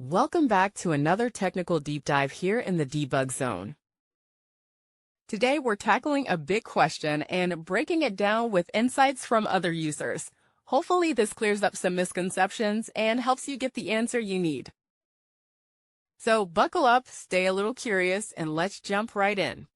Welcome back to another technical deep dive here in the debug zone. Today we're tackling a big question and breaking it down with insights from other users. Hopefully this clears up some misconceptions and helps you get the answer you need. So buckle up, stay a little curious, and let's jump right in.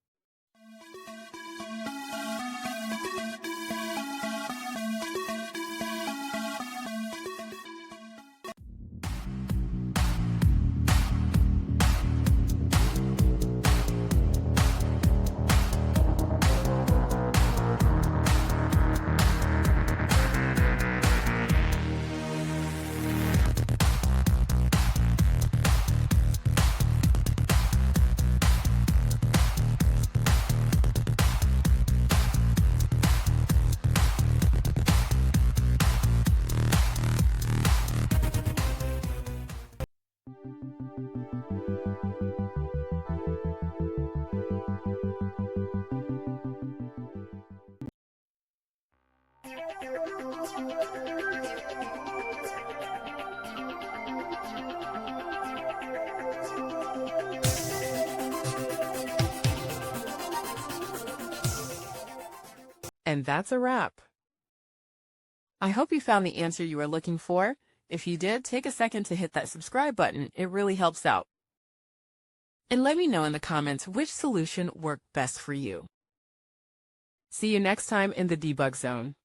And that's a wrap. I hope you found the answer you were looking for. If you did, take a second to hit that subscribe button. It really helps out. And let me know in the comments which solution worked best for you. See you next time in the debug zone.